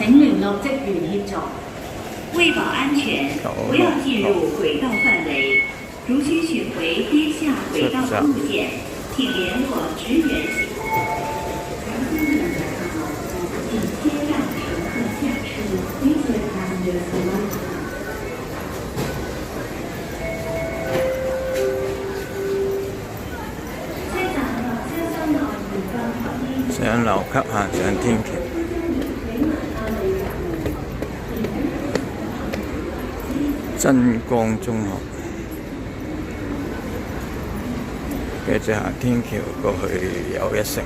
請聯絡職員協助。為保安全，不要進入軌道範圍。如需尋回跌下軌道的路線，請聯絡職員協助。請先讓乘客下車。Please let passengers alight. 上樓級行上天橋，真光中學，繼續行天橋過去又一城。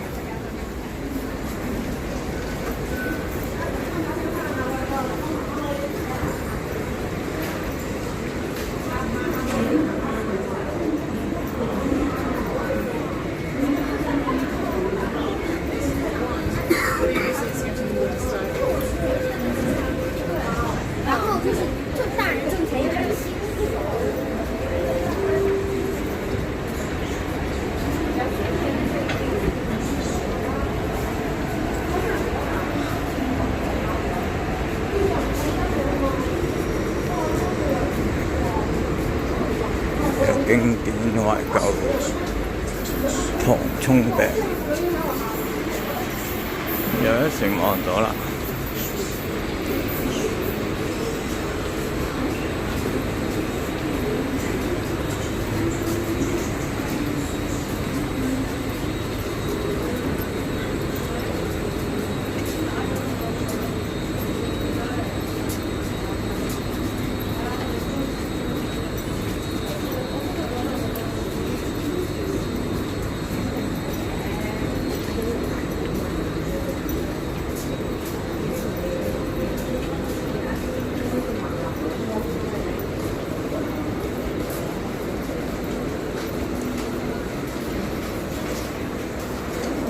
經典懷舊糖葱餅，又一城望到啦。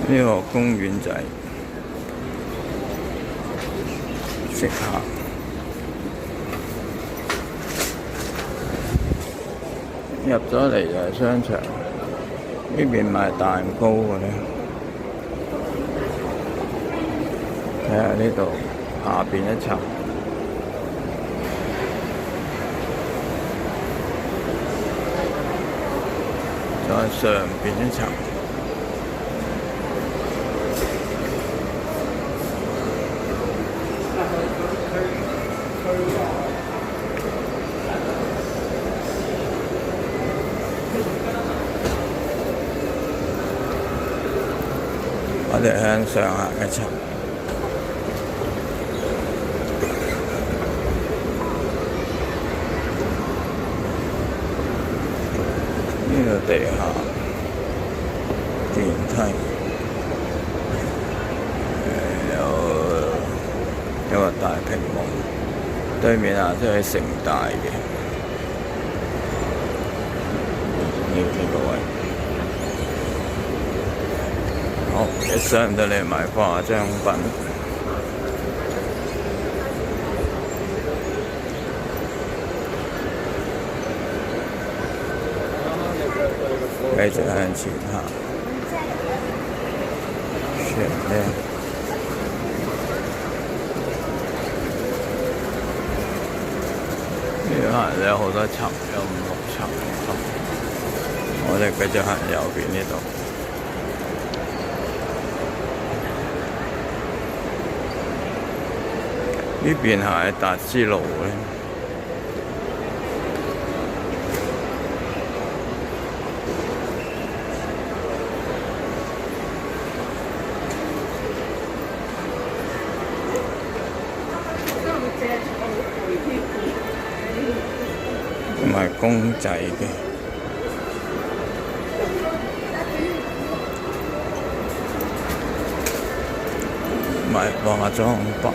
呢個公園仔食下，入咗嚟就係商場，呢邊賣蛋糕嘅咧。睇下呢度下邊一層，再上邊一層。我哋向上行一層，呢個地下電梯，有個大屏幕，對面啊都係城大嘅呢個位。好，一上到嚟買化妝品，繼續向前行。全呢度行有好多層，有5、6層。我哋繼續行右邊呢度。呢邊係達之路咧，同埋公仔嘅，賣化妝品。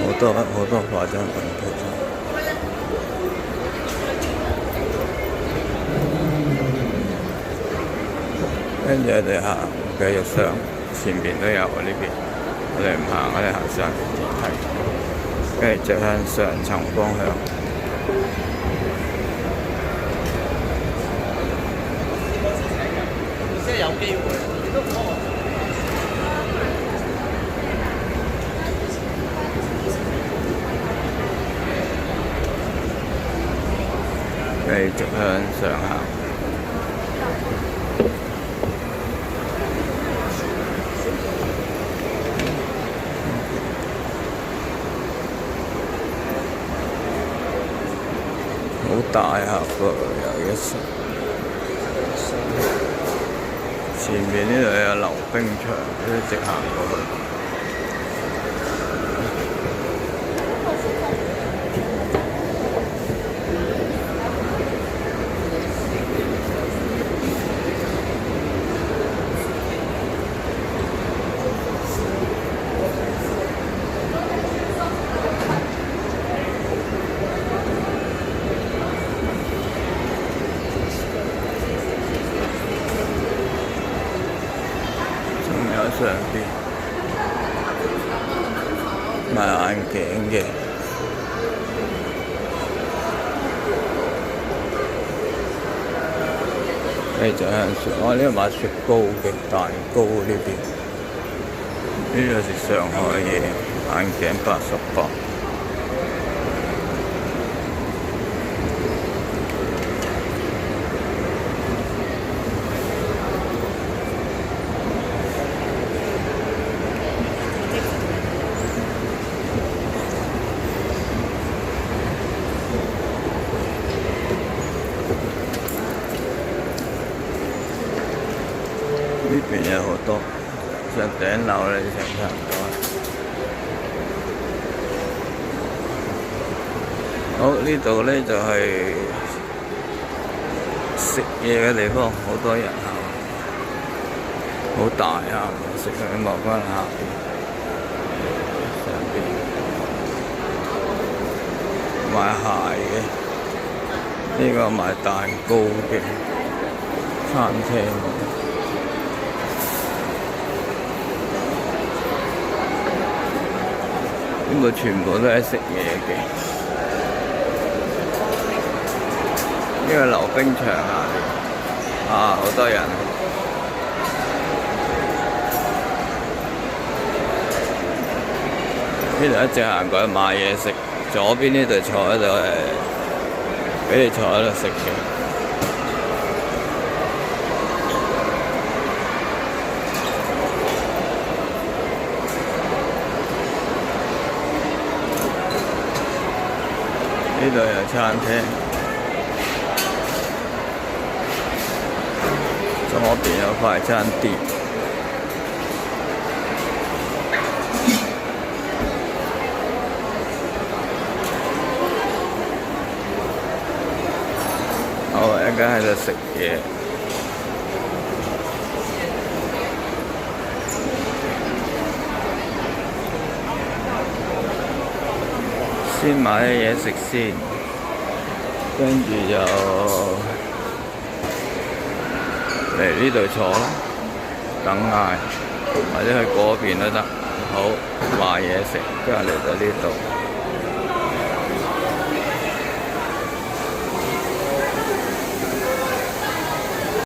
好多化妝品其實，跟住我哋行繼續上，前邊都有呢邊，我哋唔行，我哋行上電梯，跟住就向上層方向。即係有機會。繼續向上行。好大下噃，又一層。前面呢度有溜冰場，一直行過去。上邊賣眼鏡嘅，繼續向上。我呢度買雪糕嘅蛋糕呢邊，呢度係上海嘢，眼鏡88。呢邊有好多，上頂樓咧成差唔多。好，呢度咧就係食嘢嘅地方，好多人行，好大啊！食嘅望翻下邊，上邊賣鞋嘅，呢個賣蛋糕嘅餐廳。呢個全部都係食嘢嘅，呢個溜冰場下邊，好多人。呢度一直行過去買嘢食，左邊呢度坐喺度俾你坐喺度食嘅。呢度有餐廳，左邊有快餐店。好，一間喺度食嘢。先買啲嘢食先，跟住就嚟呢度坐啦，等嗌，或者去嗰邊都得。好，買嘢食，跟住嚟到呢度。